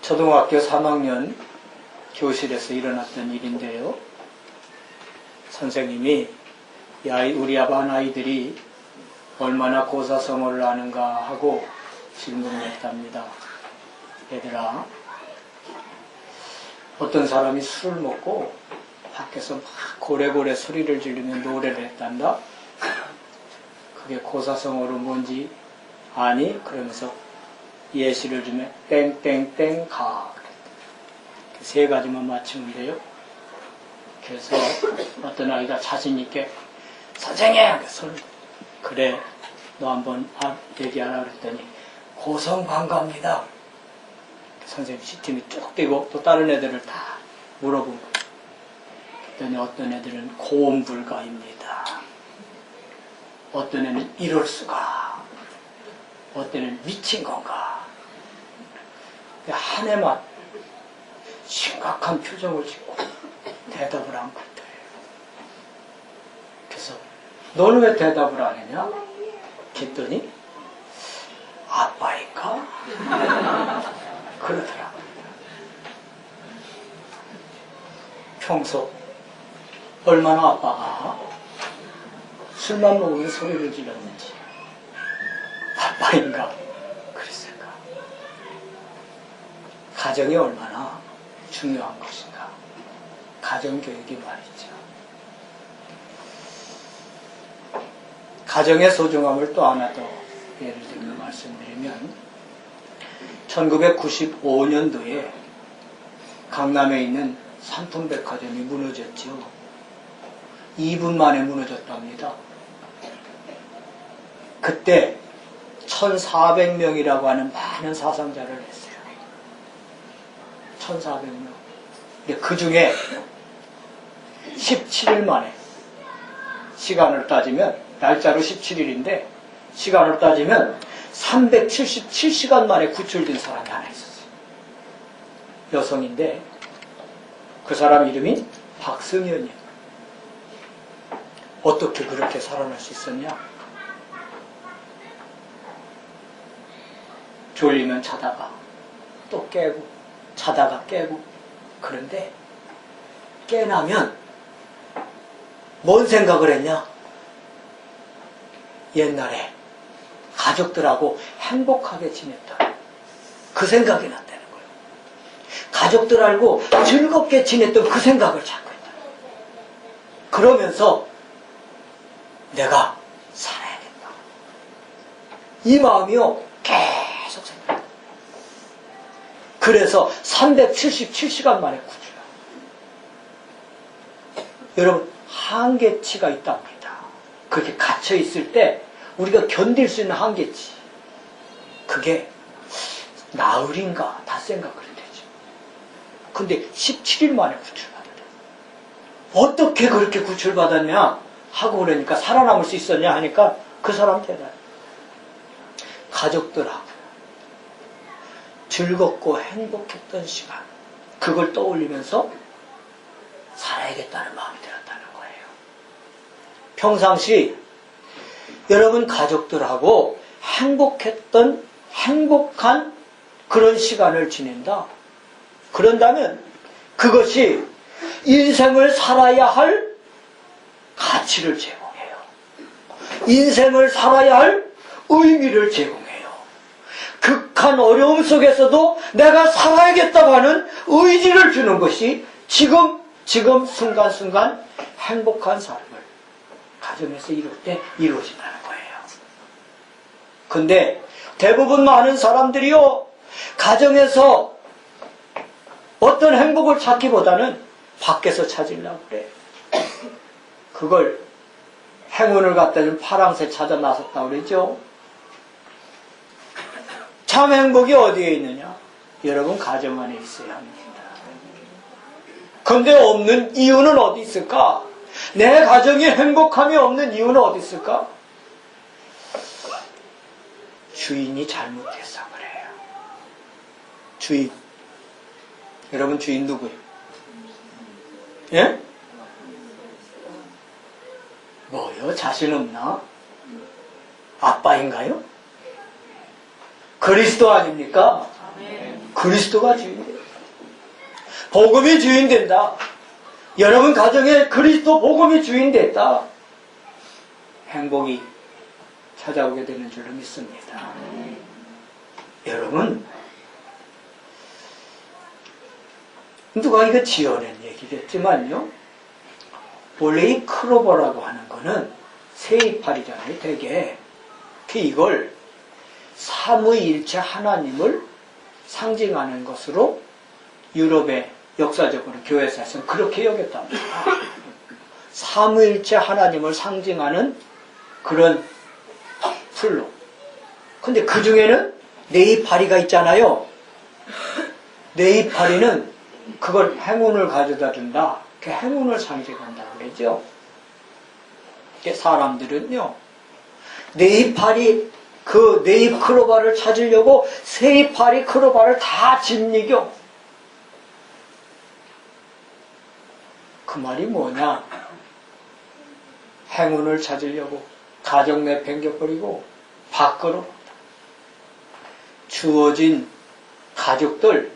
초등학교 3학년 교실에서 일어났던 일인데요. 선생님이 우리 반 아이들이 얼마나 고사성어를 아는가 하고 질문을 했답니다. 얘들아, 어떤 사람이 술을 먹고 밖에서 막 고래고래 소리를 지르며 노래를 했단다. 그게 고사성어로 뭔지 아니? 그러면서 예시를 주면 땡땡땡 가. 세 가지만 맞추면 돼요. 그래서 어떤 아이가 자신있게 선생님! 그래, 너 한번 얘기하라 그랬더니 고성방가입니다. 선생님 시침이 쭉 뛰고 또 다른 애들을 다 물어본 거예요. 그랬더니 어떤 애들은 고음불가입니다. 어떤 애는 이럴 수가, 어떤 애는 미친 건가. 한 애만 심각한 표정을 짓고 대답을 안 했대요. 그래서 너는 왜 대답을 안 했냐? 그랬더니 아빠인가? 그러더라고요. 평소 얼마나 아빠가 술만 먹으면 소리를 질렀는지 아빠인가 그랬을까? 가정이 얼마나 중요한 것인가. 가정교육이 말이죠. 가정의 소중함을 또 하나 더 예를 들면 말씀드리면 1995년도에 강남에 있는 삼풍백화점이 무너졌죠. 2분 만에 무너졌답니다. 그때 1400명이라고 하는 많은 사상자를 했어요. 1400명. 그 중에 17일 만에, 시간을 따지면 날짜로 17일인데 시간을 따지면 377시간 만에 구출된 사람이 하나 있었어요. 여성인데 그 사람 이름이 박승현이에요. 어떻게 그렇게 살아날 수 있었냐? 졸리면 자다가 또 깨고 자다가 깨고. 그런데 깨나면 뭔 생각을 했냐? 옛날에 가족들하고 행복하게 지냈다. 그 생각이 났다는 거예요. 가족들하고 즐겁게 지냈던 그 생각을 자꾸 했다. 그러면서 내가 살아야겠다. 이 마음이요, 계속 생각했다. 그래서 377시간 만에 구출해요. 여러분, 한계치가 있답니다. 그렇게 갇혀있을 때 우리가 견딜 수 있는 한계치. 그게 나흘인가 다 생각을 되죠. 근데 17일 만에 구출받았대요. 어떻게 그렇게 구출받았냐 하고 그러니까 살아남을 수 있었냐 하니까 그 사람 대답. 가족들하고 즐겁고 행복했던 시간, 그걸 떠올리면서 살아야겠다는 마음이 들었다는 거예요. 평상시 여러분 가족들하고 행복한 그런 시간을 지낸다. 그런다면 그것이 인생을 살아야 할 가치를 제공해요. 인생을 살아야 할 의미를 제공해요. 극한 어려움 속에서도 내가 살아야겠다고 하는 의지를 주는 것이 지금 순간순간 행복한 삶을 가정에서 이룰 때 이루어진다는 거예요. 근데 대부분 많은 사람들이요, 가정에서 어떤 행복을 찾기보다는 밖에서 찾으려고 그래. 그걸 행운을 갖다 준 파랑새 찾아 나섰다고 그러죠. 참 행복이 어디에 있느냐? 여러분 가정 안에 있어야 합니다. 근데 없는 이유는 어디 있을까? 내 가정이 행복함이 없는 이유는 어디 있을까? 주인이 잘못해서 그래요. 주인. 여러분 주인 누구예요? 예? 뭐요? 자신 없나? 아빠인가요? 그리스도 아닙니까? 그리스도가 주인이에요. 복음이 주인된다. 여러분 가정에 그리스도 복음이 주인됐다. 행복이 찾아오게 되는 줄로 믿습니다. 여러분, 누가 이거 지어낸 얘기겠지만요, 원래 이 크로버라고 하는 거는 세이팔이잖아요, 되게. 이걸 삼위일체 하나님을 상징하는 것으로 유럽의 역사적으로 교회에서는 그렇게 여겼답니다. 삼위일체 하나님을 상징하는 그런 풀로. 근데 그 중에는 네이파리가 있잖아요. 네이파리는 그걸 행운을 가져다 준다. 그 행운을 상징한다고 그러죠. 사람들은요, 네이파리, 그 네잎크로바를 찾으려고 세이파리 크로바를 다 짓이겨. 그 말이 뭐냐? 행운을 찾으려고 가정 내팽겨버리고 밖으로 주어진 가족들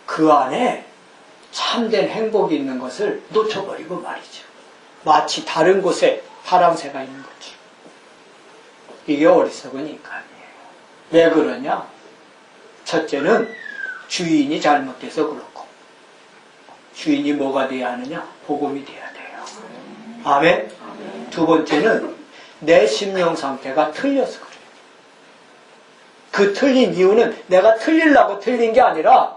그 안에 참된 행복이 있는 것을 놓쳐버리고 말이죠. 마치 다른 곳에 파랑새가 있는 거죠. 이게 어리석은 인간이에요. 왜 그러냐? 첫째는 주인이 잘못돼서 그렇고, 주인이 뭐가 돼야 하느냐? 복음이 돼야 돼요. 아멘? 두 번째는 내 심령 상태가 틀려서 그래요. 그 틀린 이유는 내가 틀리려고 틀린 게 아니라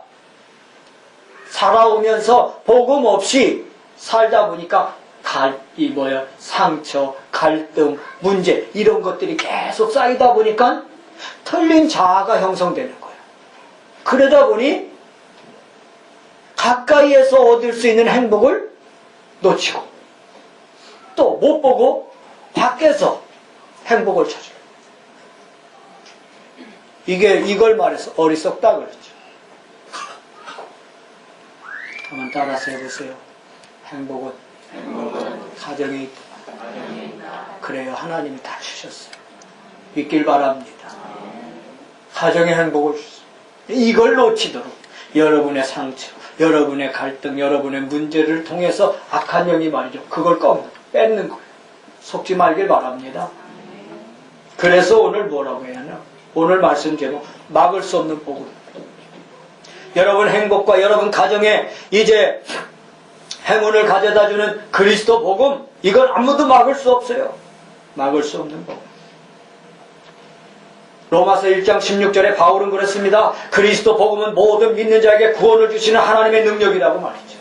살아오면서 복음 없이 살다 보니까 상처, 갈등, 문제 이런 것들이 계속 쌓이다 보니까 틀린 자아가 형성되는 거예요. 그러다 보니 가까이에서 얻을 수 있는 행복을 놓치고 또 못 보고 밖에서 행복을 찾아요. 이걸 말해서 어리석다 그러죠. 한번 따라서 해보세요. 행복은 가정에 있다. 그래요. 하나님이 다 주셨어요. 믿길 바랍니다. 가정의 행복을 주셨어요. 이걸 놓치도록 여러분의 상처, 여러분의 갈등, 여러분의 문제를 통해서 악한 영이 말이죠. 그걸 뺏는 거예요. 속지 말길 바랍니다. 그래서 오늘 뭐라고 해야 하나? 오늘 말씀 제목 막을 수 없는 복음. 여러분 행복과 여러분 가정에 이제 행운을 가져다주는 그리스도 복음, 이건 아무도 막을 수 없어요. 막을 수 없는 복음. 로마서 1장 16절에 바울은 그랬습니다. 그리스도 복음은 모든 믿는 자에게 구원을 주시는 하나님의 능력이라고 말했죠.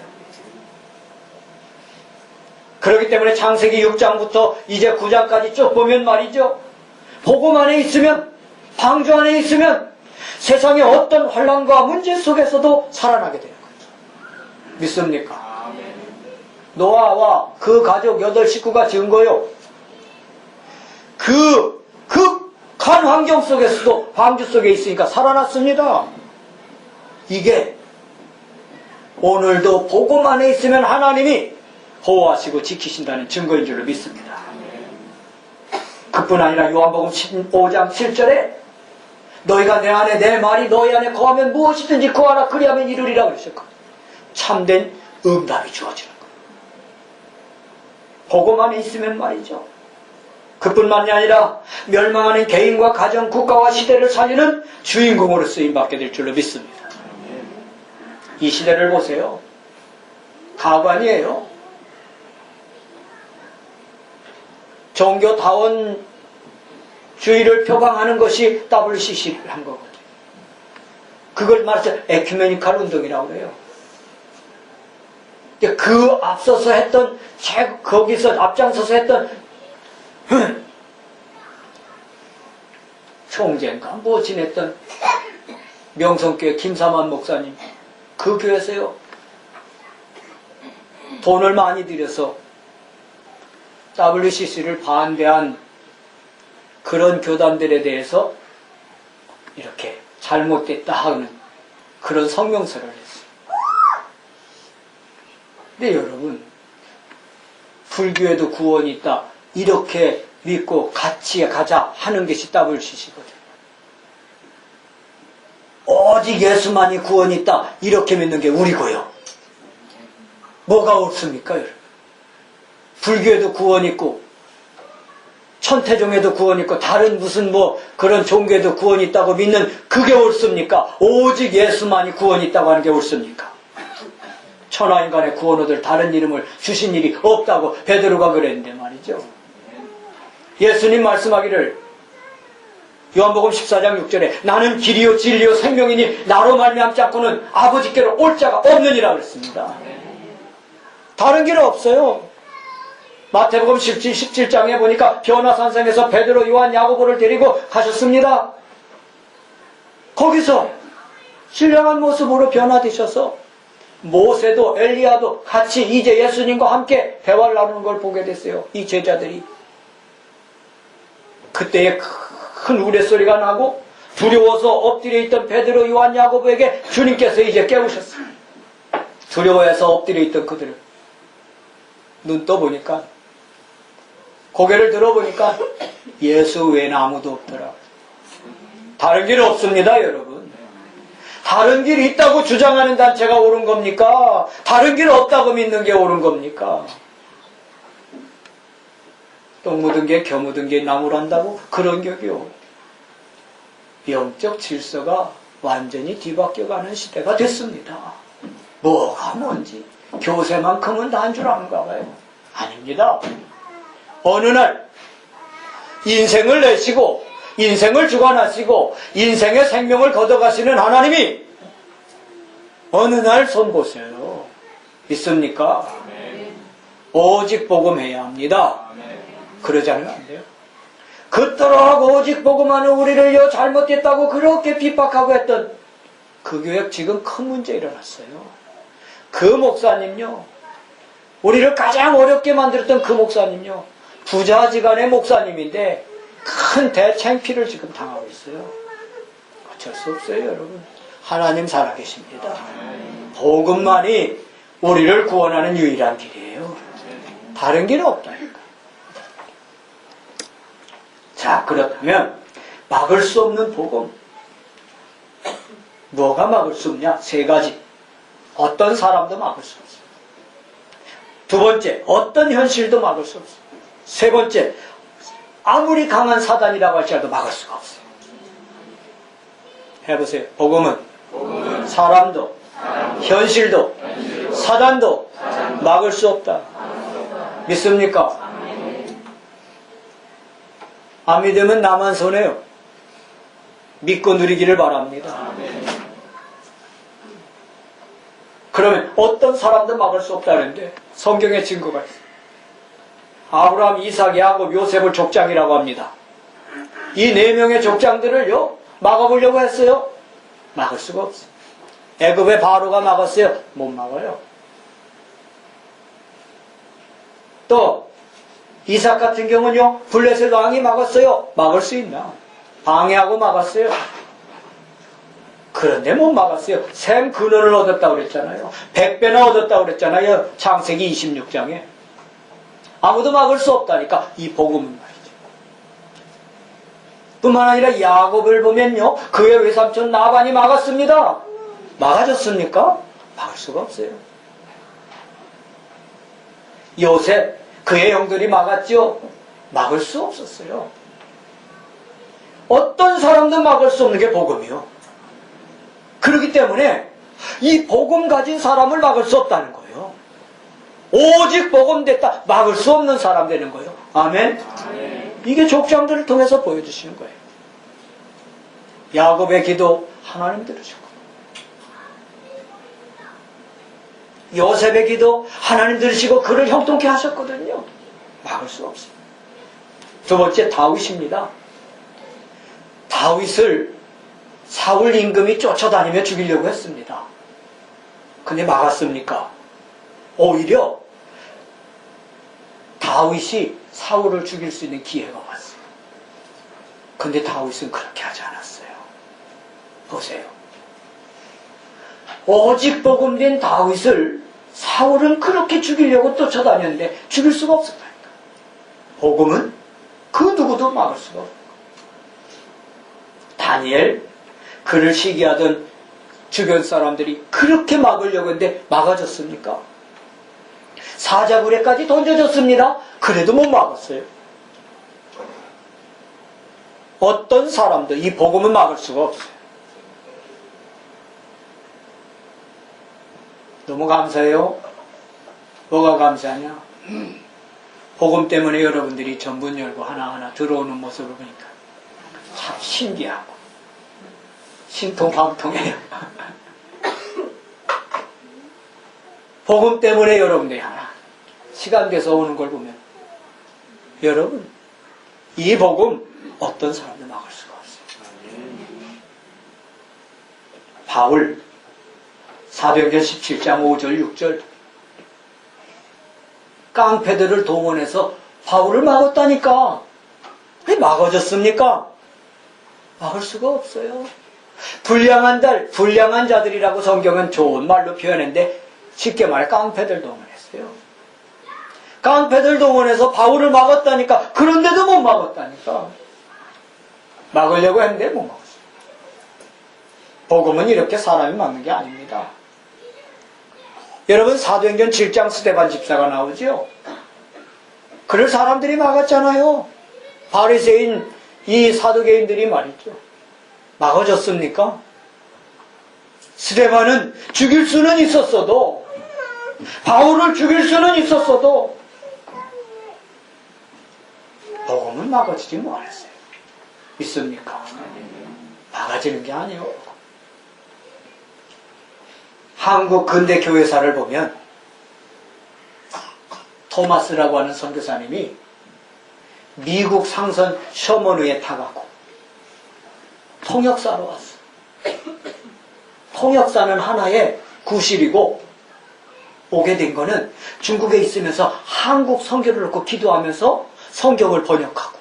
그렇기 때문에 창세기 6장부터 이제 9장까지 쭉 보면 말이죠. 복음 안에 있으면, 방주 안에 있으면 세상의 어떤 환난과 문제 속에서도 살아나게 되는 거죠. 믿습니까? 노아와 그 가족 8식구가 지은 거요. 그 극한 환경 속에서도 방주 속에 있으니까 살아났습니다. 이게 오늘도 복음 안에 있으면 하나님이 보호하시고 지키신다는 증거인 줄로 믿습니다. 그뿐 아니라 요한복음 15장 7절에 너희가 내 안에 내 말이 너희 안에 거하면 무엇이든지 구하라 그리하면 이루리라 그러셨거든요. 참된 응답이 주어지는 거예요. 복음 안에 있으면 말이죠. 그뿐만이 아니라 멸망하는 개인과 가정, 국가와 시대를 살리는 주인공으로 쓰임받게 될 줄로 믿습니다. 이 시대를 보세요. 가관이에요. 종교다원주의를 표방하는 것이 WCC를 한 거거든요. 그걸 말해서 에큐메니칼 운동이라고 해요. 그 앞서서 했던, 거기서 앞장서서 했던 총재인가 뭐 지냈던 명성교회 김사만 목사님, 그 교회에서요 돈을 많이 들여서 WCC를 반대한 그런 교단들에 대해서 이렇게 잘못됐다 하는 그런 성명서를 했어요. 근데 여러분, 불교에도 구원이 있다 이렇게 믿고 같이 가자 하는 것이 WCC거든요. 오직 예수만이 구원이 있다 이렇게 믿는 게 우리고요. 뭐가 옳습니까 여러분? 불교에도 구원이 있고 천태종에도 구원이 있고 다른 무슨 뭐 그런 종교에도 구원이 있다고 믿는 그게 옳습니까? 오직 예수만이 구원이 있다고 하는 게 옳습니까? 천하인간의 구원 얻을 다른 이름을 주신 일이 없다고 베드로가 그랬는데 말이죠. 예수님 말씀하기를 요한복음 14장 6절에 나는 길이요 진리요 생명이니 나로 말미암지 않고는 아버지께로 올 자가 없느니라 그랬습니다. 다른 길은 없어요. 마태복음 17장에 보니까 변화산성에서 베드로, 요한, 야고보를 데리고 가셨습니다. 거기서 신령한 모습으로 변화되셔서 모세도 엘리야도 같이 이제 예수님과 함께 대화를 나누는 걸 보게 됐어요. 이 제자들이. 그때에 큰 우레소리가 나고 두려워서 엎드려 있던 베드로, 요한, 야고보에게 주님께서 이제 깨우셨어요. 두려워해서 엎드려 있던 그들을 눈 떠보니까 고개를 들어보니까 예수 외에는 아무도 없더라. 다른 길 없습니다 여러분. 다른 길이 있다고 주장하는 단체가 옳은 겁니까? 다른 길 없다고 믿는 게 옳은 겁니까? 똥 묻은 게 겨 묻은 게 나무란다고? 그런 격이요. 영적 질서가 완전히 뒤바뀌어가는 시대가 됐습니다. 뭐가 뭔지 교세만큼은 다 한 줄 아는가 봐요. 아닙니다. 어느 날 인생을 내시고 인생을 주관하시고 인생의 생명을 걷어가시는 하나님이 어느 날 손보세요. 믿습니까? 오직 복음해야 합니다. 그러지 않으면 안 돼요. 그토록 오직 복음하는 우리를요 잘못됐다고 그렇게 핍박하고 했던 그 교회 지금 큰 문제 일어났어요. 그 목사님요, 우리를 가장 어렵게 만들었던 그 목사님요, 부자지간의 목사님인데 큰 대창피를 지금 당하고 있어요. 어쩔 수 없어요 여러분. 하나님 살아계십니다. 복음만이 우리를 구원하는 유일한 길이에요. 다른 길은 없다니까. 자, 그렇다면 막을 수 없는 복음, 뭐가 막을 수 없냐? 세 가지. 어떤 사람도 막을 수 없어요. 두 번째, 어떤 현실도 막을 수 없어요. 세 번째, 아무리 강한 사단이라고 할지라도 막을 수가 없어요. 해보세요. 복음은 사람도 현실도 사단도 막을 수 없다. 믿습니까? 안 믿으면 나만 손해요. 믿고 누리기를 바랍니다. 그러면 어떤 사람도 막을 수 없다는데 성경에 증거가 있어요. 아브라함, 이삭, 야곱, 요셉을 족장이라고 합니다. 이 네 명의 족장들을요 막아보려고 했어요. 막을 수가 없어요. 애굽의 바로가 막았어요. 못 막아요. 또 이삭 같은 경우는요 블레셋 왕이 막았어요. 막을 수 있나? 방해하고 막았어요. 그런데 못 막았어요. 샘 근원을 얻었다고 그랬잖아요. 100배나 얻었다고 그랬잖아요. 창세기 26장에. 아무도 막을 수 없다니까. 이 복음은 말이죠. 뿐만 아니라 야곱을 보면요 그의 외삼촌 나반이 막았습니다. 막아줬습니까? 막을 수가 없어요. 요셉 그의 형들이 막았죠. 막을 수 없었어요. 어떤 사람도 막을 수 없는 게 복음이요. 그렇기 때문에 이 복음 가진 사람을 막을 수 없다는 거예요. 오직 복음 됐다 막을 수 없는 사람 되는 거예요. 아멘? 이게 족장들을 통해서 보여주시는 거예요. 야곱의 기도 하나님 들으셨고, 요셉의 기도 하나님 들으시고 그를 형통케 하셨거든요. 막을 수 없어요. 두 번째, 다윗입니다. 다윗을 사울 임금이 쫓아다니며 죽이려고 했습니다. 근데 막았습니까? 오히려 다윗이 사울을 죽일 수 있는 기회가 왔어요. 근데 다윗은 그렇게 하지 않았어요. 보세요. 오직 복음된 다윗을 사울은 그렇게 죽이려고 쫓아다녔는데 죽일 수가 없었다니까. 복음은 그 누구도 막을 수가 없고. 다니엘, 그를 시기하던 주변 사람들이 그렇게 막으려고 했는데 막아졌습니까? 사자굴에까지 던져졌습니다. 그래도 못 막았어요. 어떤 사람도 이 복음을 막을 수가 없어요. 너무 감사해요. 뭐가 감사하냐? 복음 때문에 여러분들이 전문 열고 하나하나 들어오는 모습을 보니까 참 신기하고 신통방통해요. 복음 때문에 여러분들이 하나 시간 돼서 오는 걸 보면 여러분 이 복음 어떤 사람도 막을 수가 없어요. 바울 사도행전 17장 5절 6절 깡패들을 동원해서 바울을 막았다니까. 왜 막아졌습니까? 막을 수가 없어요. 불량한 자들이라고 성경은 좋은 말로 표현했는데 쉽게 말해 깡패들 동원했어요. 깡패들 동원해서 바울을 막았다니까. 그런데도 못 막았다니까. 막으려고 했는데 못 막았어요. 복음은 이렇게 사람이 막는 게 아닙니다. 여러분 사도행전 7장 스데반 집사가 나오죠. 그를 사람들이 막았잖아요. 바리새인 이 사두개인들이 말이죠. 막아줬습니까? 스데반은 죽일 수는 있었어도 바울을 죽일 수는 있었어도 복음은 막아지지 못했어요. 믿습니까? 막아지는 게 아니에요. 한국 근대 교회사를 보면 토마스라고 하는 선교사님이 미국 상선 셔먼우에 타가고 통역사로 왔어. 통역사는 하나의 구실이고 오게 된 거는 중국에 있으면서 한국 성경을 놓고 기도하면서 성경을 번역하고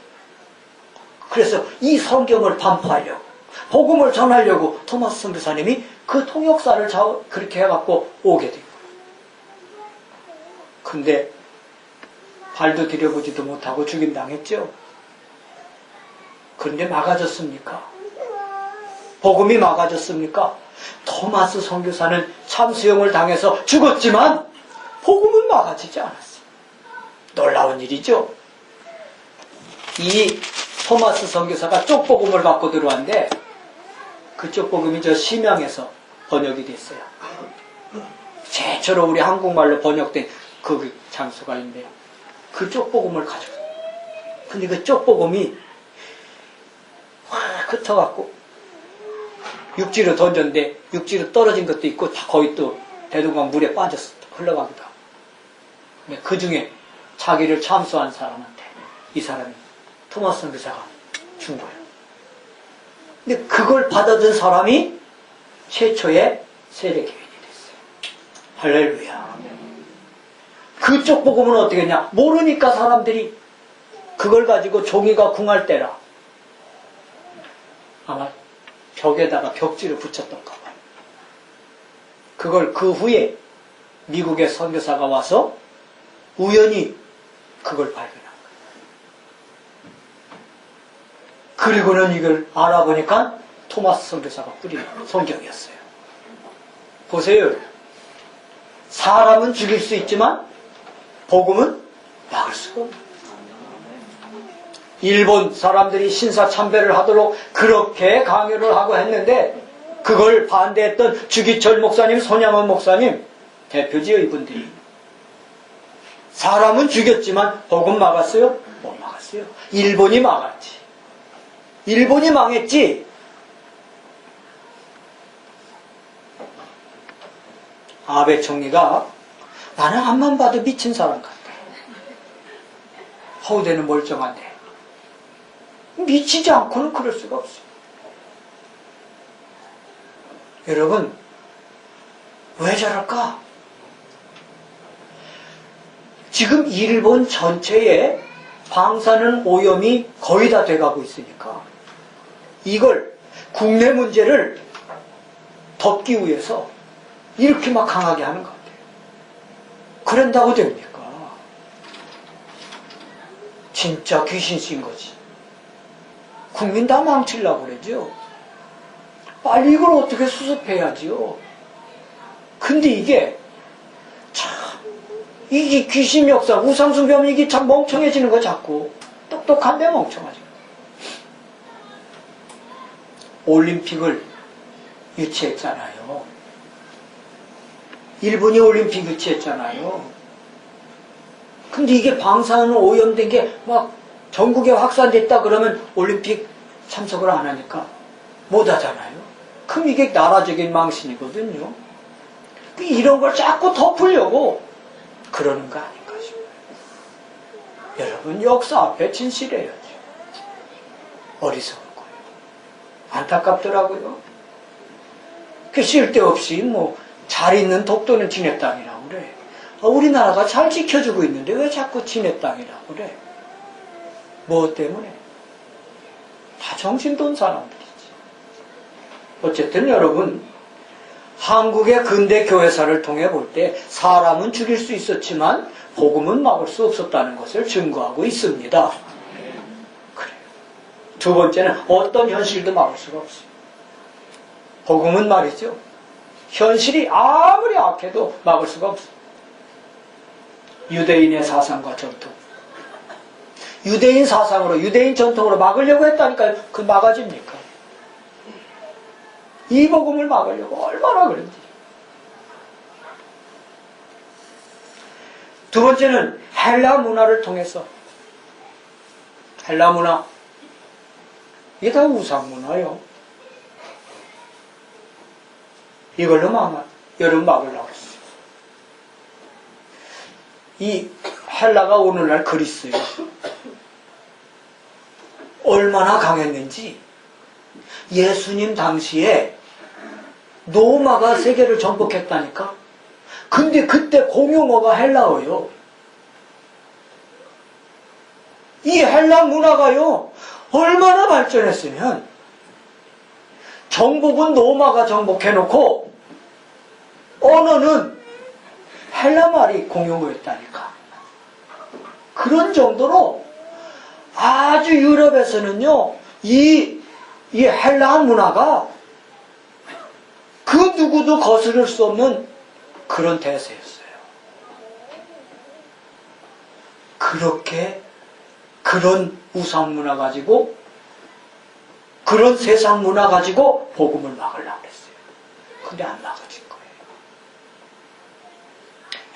그래서 이 성경을 반포하려고 복음을 전하려고 토마스 선교사님이 그 통역사를 그렇게 해갖고 오게 된 거예요. 근데 발도 들여보지도 못하고 죽임당했죠. 그런데 막아졌습니까? 복음이 막아졌습니까? 토마스 선교사는 참수형을 당해서 죽었지만 복음은 막아지지 않았어요. 놀라운 일이죠. 이 토마스 선교사가 쪽복음을 갖고 들어왔는데 그 쪽복음이 저 심양에서 번역이 됐어요. 최초로 우리 한국말로 번역된 그 장소가 있는데 그 쪽복음을 가져왔어요. 근데 그 쪽복음이 확 흩어갖고 육지로 던졌는데 육지로 떨어진 것도 있고 다 거의 또 대동강 물에 빠졌어. 흘러가기도 하고. 근데 그 중에 자기를 참수한 사람한테 이 사람이 토마스 선교사가 준 거예요. 근데 그걸 받아든 사람이 최초의 세례교인이 됐어요. 할렐루야. 그쪽 복음은 어떻게 했냐? 모르니까 사람들이 그걸 가지고 종이가 궁할 때라 아마 벽에다가 벽지를 붙였던가 봐요. 그걸 그 후에 미국의 선교사가 와서 우연히 그걸 발견한 거예요. 그리고는 이걸 알아보니까 토마스 선교사가 뿌린 성경이었어요. 보세요. 사람은 죽일 수 있지만 복음은 막을 수가 없어요. 일본 사람들이 신사참배를 하도록 그렇게 강요를 하고 했는데 그걸 반대했던 주기철 목사님, 손양원 목사님 대표지요. 이분들이 사람은 죽였지만 복음 막았어요? 못 막았어요. 일본이 막았지. 일본이 망했지. 아베 총리가 나는 앞만 봐도 미친 사람 같아. 허우대는 멀쩡한데 미치지 않고는 그럴 수가 없어요. 여러분 왜 저럴까? 지금 일본 전체에 방사능 오염이 거의 다 돼가고 있으니까 이걸 국내 문제를 덮기 위해서 이렇게 막 강하게 하는 것 같아요. 그런다고 됩니까? 진짜 귀신 씌인 거지. 국민 다 망치려고 그러죠. 빨리 이걸 어떻게 수습해야지요. 근데 이게 참 이게 귀신 역사, 우상숭배하면 이게 참 멍청해지는 거 자꾸. 똑똑한데 멍청하지. 올림픽을 유치했잖아요. 일본이 올림픽 유치했잖아요. 근데 이게 방사능 오염된 게 막 전국에 확산됐다 그러면 올림픽 참석을 안 하니까 못 하잖아요. 그럼 이게 나라적인 망신이거든요. 이런 걸 자꾸 덮으려고 그러는 거 아닌가 싶어요. 여러분, 역사 앞에 진실해야죠. 어리석은 거예요. 안타깝더라고요. 그 쓸데없이 뭐 잘 있는 독도는 지네 땅이라고 그래. 우리나라가 잘 지켜주고 있는데 왜 자꾸 지네 땅이라고 그래. 뭐 때문에? 다 정신돈 사람들이지. 어쨌든 여러분, 한국의 근대 교회사를 통해 볼 때 사람은 죽일 수 있었지만 복음은 막을 수 없었다는 것을 증거하고 있습니다. 그래요. 두 번째는 어떤 현실도 막을 수가 없어요. 복음은 말이죠. 현실이 아무리 악해도 막을 수가 없어요. 유대인의 사상과 전통. 유대인 사상으로, 유대인 전통으로 막으려고 했다니까요. 그 막아집니까? 이 복음을 막으려고 얼마나 그런지. 두 번째는 헬라 문화를 통해서. 헬라 문화. 이게 다 우상 문화예요. 이걸로 여러분 막으려고 했어요. 이 헬라가 오늘날 그리스예요. 얼마나 강했는지 예수님 당시에 로마가 세계를 정복했다니까. 근데 그때 공용어가 헬라어요. 이 헬라 문화가요 얼마나 발전했으면 정복은 로마가 정복해놓고 언어는 헬라 말이 공용어였다니까. 그런 정도로 아주 유럽에서는요 이 헬라 문화가 그 누구도 거스를 수 없는 그런 대세였어요. 그렇게 그런 우상 문화 가지고 그런 세상 문화 가지고 복음을 막으려고 했어요. 근데 안 막아진 거예요.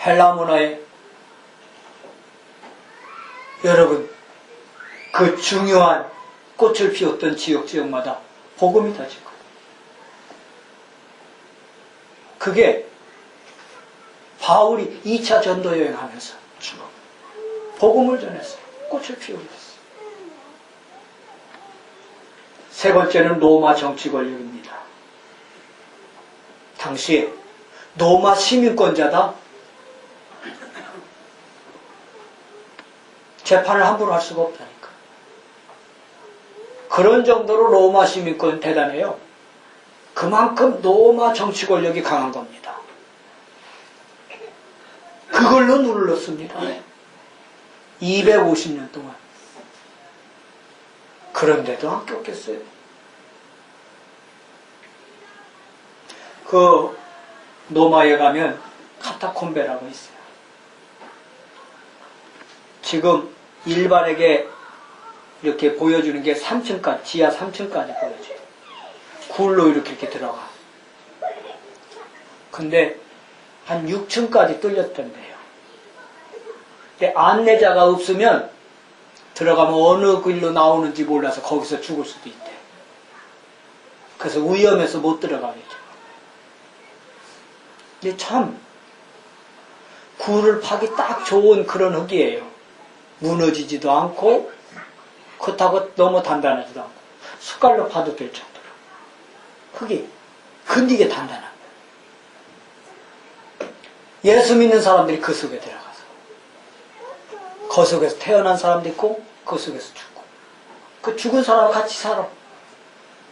헬라 문화에 여러분 그 중요한 꽃을 피웠던 지역마다 복음이 터진 거예요. 그게 바울이 2차 전도 여행하면서 쭉 복음을 전했어요. 꽃을 피우고 있어요. 세 번째는 로마 정치 권력입니다. 당시에 로마 시민권자다 재판을 함부로 할 수가 없다니까. 그런 정도로 로마 시민권 대단해요. 그만큼 로마 정치 권력이 강한 겁니다. 그걸로 눌렀습니다. 250년 동안. 그런데도 안 꼈겠어요. 그 로마에 가면 카타콤베라고 있어요. 지금 일반에게 이렇게 보여주는 게 3층까지, 지하 3층까지 보여줘요. 굴로 이렇게 들어가. 근데 한 6층까지 뚫렸던데요. 근데 안내자가 없으면 들어가면 어느 길로 나오는지 몰라서 거기서 죽을 수도 있대. 그래서 위험해서 못 들어가겠죠. 근데 참 굴을 파기 딱 좋은 그런 흙이에요. 무너지지도 않고 그렇다고 너무 단단하지도 않고 숟갈로 파도 될 정도로 흙이 근디게 단단합니다. 예수 믿는 사람들이 그 속에 들어가서 그 속에서 태어난 사람도 있고 그 속에서 죽고 그 죽은 사람과 같이 살아.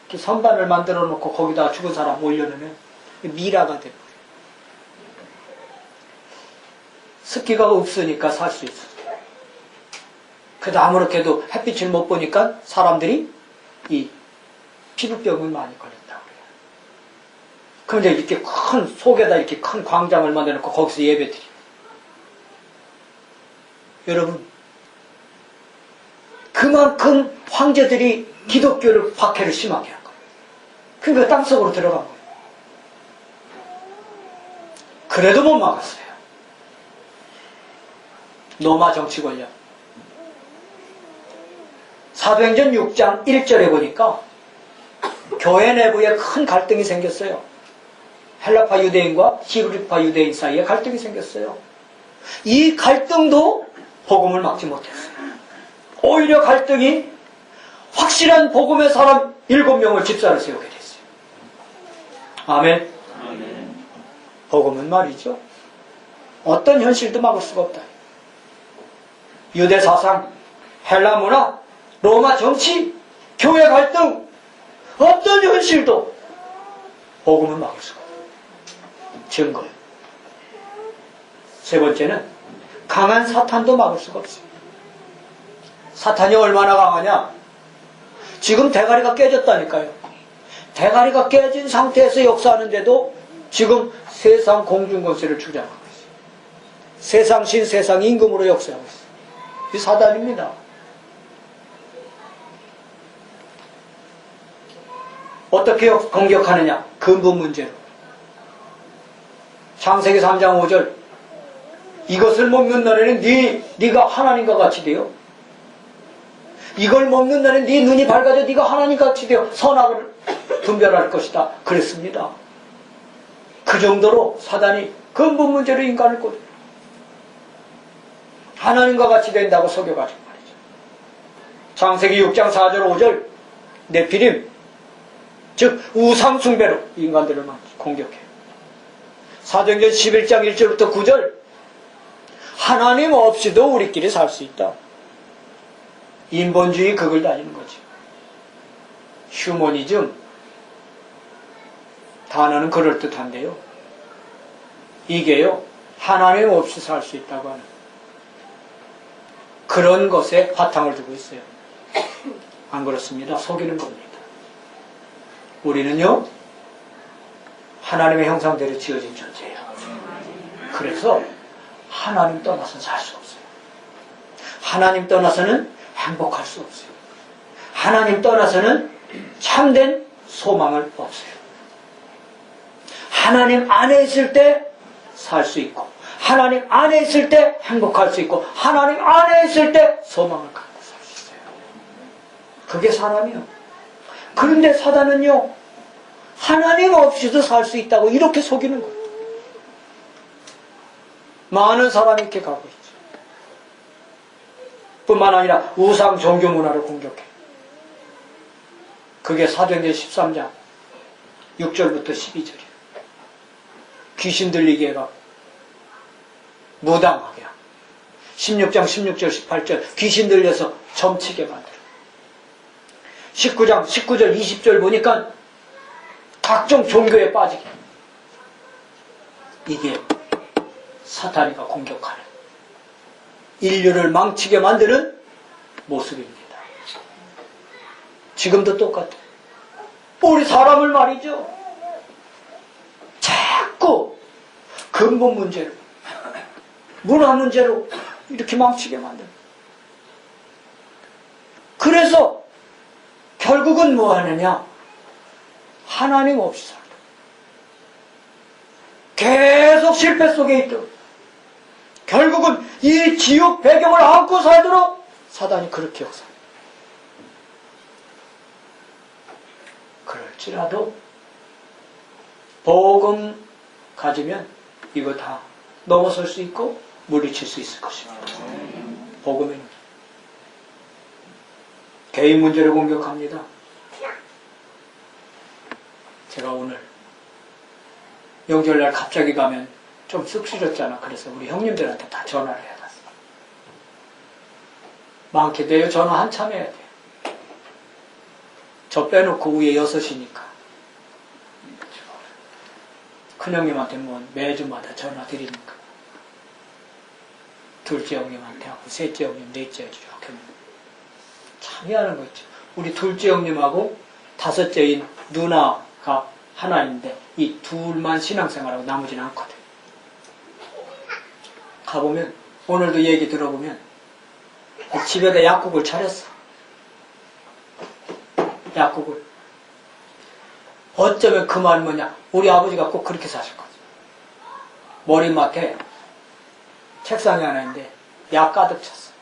이렇게 선반을 만들어 놓고 거기다 죽은 사람 올려놓으면 미라가 돼버려. 습기가 없으니까 살 수 있어. 그래도 아무렇게도 햇빛을 못 보니까 사람들이 이 피부병을 많이 걸린다고 그래요. 그럼 이제 이렇게 큰, 속에다 이렇게 큰 광장을 만들어놓고 거기서 예배 드려요. 여러분, 그만큼 황제들이 기독교를 박해를 심하게 한 거예요. 그러니까 땅속으로 들어간 거예요. 그래도 못 막았어요. 로마 정치 권력. 사도행전 6장 1절에 보니까 교회 내부에 큰 갈등이 생겼어요. 헬라파 유대인과 히브리파 유대인 사이에 갈등이 생겼어요. 이 갈등도 복음을 막지 못했어요. 오히려 갈등이 확실한 복음의 사람 7명을 집사를 세우게 됐어요. 아멘. 복음은 말이죠. 어떤 현실도 막을 수가 없다. 유대 사상, 헬라 문화, 로마 정치, 교회 갈등, 어떤 현실도 복음은 막을 수가 없다. 증거요. 세 번째는 강한 사탄도 막을 수가 없어요. 사탄이 얼마나 강하냐? 지금 대가리가 깨졌다니까요. 대가리가 깨진 상태에서 역사하는데도 지금 세상 공중권세를 주장하고 있어요. 세상 신, 세상 임금으로 역사하고 있어요. 이 사단입니다. 어떻게 공격하느냐? 근본 문제로. 창세기 3장 5절. 이것을 먹는 날에는 네가 하나님과 같이 되어. 이걸 먹는 날에는 네 눈이 밝아져 네가 하나님과 같이 되어 선악을 분별할 것이다. 그랬습니다. 그 정도로 사단이 근본 문제로 인간을 꼬드려 하나님과 같이 된다고 속여가지고 말이죠. 창세기 6장 4절 5절 네피림, 즉 우상숭배로 인간들을 공격해요. 사도행전 11장 1절부터 9절 하나님 없이도 우리끼리 살 수 있다. 인본주의 극을 다니는 거죠. 휴머니즘 단어는 그럴듯한데요. 이게요, 하나님 없이 살 수 있다고 하는 그런 것에 바탕을 두고 있어요. 안 그렇습니다. 속이는 겁니다. 우리는요, 하나님의 형상대로 지어진 존재예요. 그래서 하나님 떠나서는 살 수 없어요. 하나님 떠나서는 행복할 수 없어요. 하나님 떠나서는 참된 소망을 없어요. 하나님 안에 있을 때 살 수 있고, 하나님 안에 있을 때 행복할 수 있고, 하나님 안에 있을 때 소망을 갖고 살 수 있어요. 그게 사람이요. 그런데 사단은요, 하나님 없이도 살 수 있다고 이렇게 속이는 거예요. 많은 사람이 이렇게 가고 있죠. 뿐만 아니라 우상 종교 문화를 공격해. 그게 사도행전 13장 6절부터 12절이에요. 귀신 들리게 해가 무당하게 하고 16장 16절 18절 귀신 들려서 점치게 만들어. 19장 19절 20절 보니까 각종 종교에 빠지게. 이게 사탄이가 공격하는 인류를 망치게 만드는 모습입니다. 지금도 똑같아요. 우리 사람을 말이죠, 자꾸 근본 문제로, 문화 문제로 이렇게 망치게 만듭니다. 그래서 결국은 뭐 하느냐? 하나님 없이 살다. 계속 실패 속에 있도록, 결국은 이 지옥 배경을 안고 살도록 사단이 그렇게 역사합니다. 그럴지라도 복음 가지면 이거 다 넘어설 수 있고 물리칠 수 있을 것입니다. 복음은 개인 문제를 공격합니다. 제가 오늘 명절날 갑자기 가면 좀 쑥스럽잖아. 그래서 우리 형님들한테 다 전화를 해놨어. 많게 돼요. 전화 한참 해야 돼요. 저 빼놓고 위에 6이니까. 큰형님한테 뭐 매주마다 전화 드리니까. 둘째 형님한테 하고, 셋째 형님, 넷째 이렇게 참 희한한 거 있죠. 우리 둘째 형님하고 5째인 누나가 하나인데 이 둘만 신앙생활하고 나머지는 않거든. 가보면 오늘도 얘기 들어보면 집에다 약국을 차렸어. 약국을. 어쩌면 그 말 뭐냐, 우리 아버지가 꼭 그렇게 사실 거지. 머리맡에 책상이 하나 있는데 약 가득 찼어.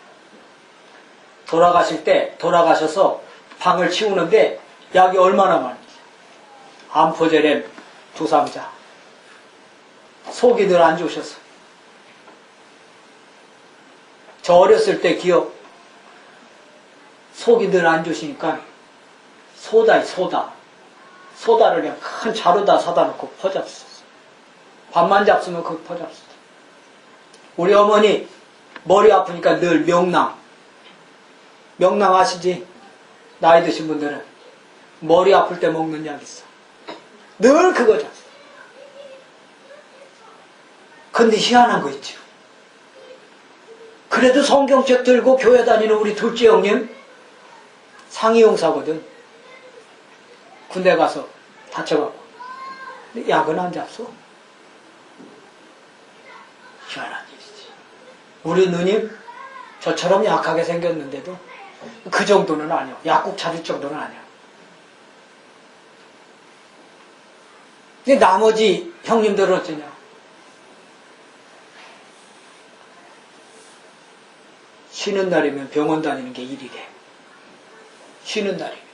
돌아가셔서 방을 치우는데 약이 얼마나 많은지. 암포제렘 2상자. 속이 늘 안 좋으셨어. 저 어렸을 때 기억, 속이 늘 안 좋으시니까 소다를 그냥 큰 자루다 사다 놓고 퍼잡았어. 밥만 잡수면 그거 퍼잡았어. 우리 어머니 머리 아프니까 늘 명랑 아시지? 나이 드신 분들은 머리 아플 때 먹는 약 있어. 늘 그거 잡수. 근데 희한한 거 있죠. 그래도 성경책 들고 교회 다니는 우리 둘째 형님 상이용사거든. 군대 가서 다쳐갖고. 근데 약은 안 잡숴. 희한한 일이지. 우리 누님 저처럼 약하게 생겼는데도 그 정도는 아니야. 약국 차릴 정도는 아니야. 근데 나머지 형님들은 어쩌냐. 쉬는 날이면 병원 다니는 게 일이래. 쉬는 날이면.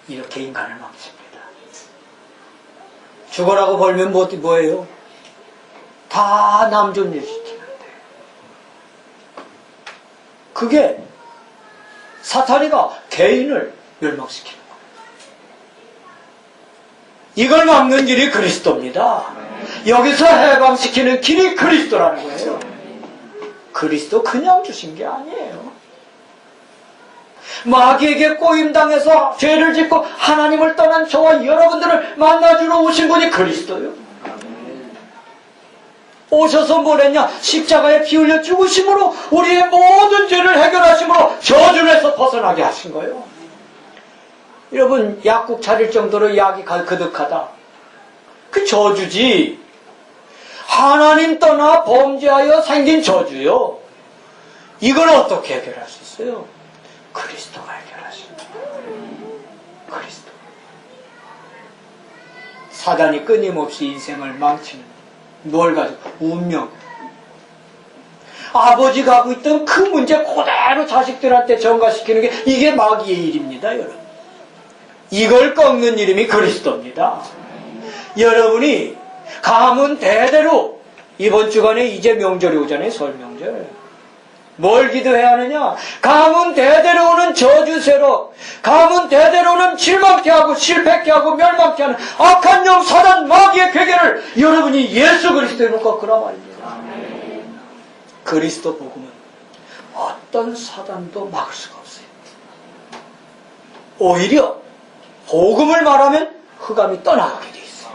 이렇게 인간을 망칩니다. 죽어라고 벌면 뭐예요? 다 남 좋은 일 시키는데. 그게 사탄이가 개인을 멸망시키는 거예요. 이걸 막는 길이 그리스도입니다. 여기서 해방시키는 길이 그리스도라는 거예요. 그리스도 그냥 주신 게 아니에요. 마귀에게 꼬임당해서 죄를 짓고 하나님을 떠난 저와 여러분들을 만나주러 오신 분이 그리스도요. 오셔서 뭘 했냐? 십자가에 피 흘려 죽으심으로 우리의 모든 죄를 해결하심으로 저주에서 벗어나게 하신 거예요. 여러분, 약국 차릴 정도로 약이 그득하다. 그 저주지. 하나님 떠나 범죄하여 생긴 저주요. 이걸 어떻게 해결할 수 있어요? 그리스도가 해결하십니다. 그리스도. 사단이 끊임없이 인생을 망치는 뭘 가지고? 운명. 아버지가 하고 있던 그 문제 그대로 자식들한테 전가시키는 게 이게 마귀의 일입니다, 여러분. 이걸 꺾는 이름이 그리스도입니다. 여러분이 가문 대대로 이번 주간에 이제 명절이 오잖아요. 설 명절. 뭘 기도해야 하느냐? 가문 대대로 오는 저주세로, 가문 대대로 오는 실망케 하고 실패케 하고 멸망케 하는 악한 영 사단 마귀의 괴계를 여러분이 예수 그리스도에 놓고 꺾으라 말입니다. 그리스도 복음은 어떤 사단도 막을 수가 없어요. 오히려 복음을 말하면 흑암이 떠나가게 돼 있어요.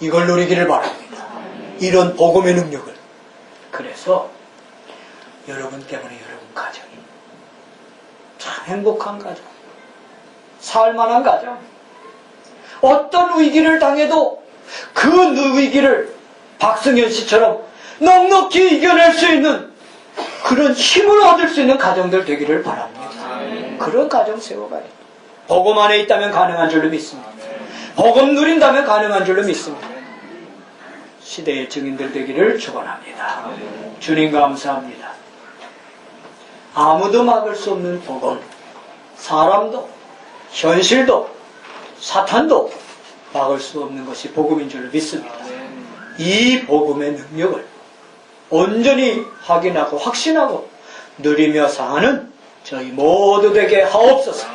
이걸 누리기를 바랍니다. 이런 복음의 능력을. 그래서 여러분 때문에 여러분 가정이 참 행복한 가정, 살만한 가정, 어떤 위기를 당해도 그 위기를 박승현 씨처럼 넉넉히 이겨낼 수 있는 그런 힘을 얻을 수 있는 가정들 되기를 바랍니다. 그런 가정 세워가야 돼요. 복음 안에 있다면 가능한 줄로 믿습니다. 복음 누린다면 가능한 줄로 믿습니다. 시대의 증인들 되기를 축원합니다. 주님 감사합니다. 아무도 막을 수 없는 복음, 사람도 현실도 사탄도 막을 수 없는 것이 복음인 줄로 믿습니다. 이 복음의 능력을 온전히 확인하고 확신하고 누리며 사는 저희 모두 되게 하옵소서.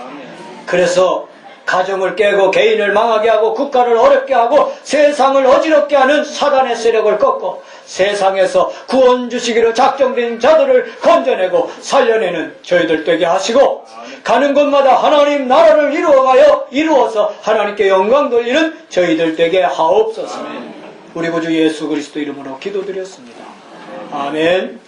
그래서 가정을 깨고 개인을 망하게 하고 국가를 어렵게 하고 세상을 어지럽게 하는 사단의 세력을 꺾고 세상에서 구원 주시기로 작정된 자들을 건져내고 살려내는 저희들 되게 하시고 가는 곳마다 하나님 나라를 이루어서 하나님께 영광 돌리는 저희들 되게 하옵소서. 우리 구주 예수 그리스도 이름으로 기도드렸습니다. 아멘.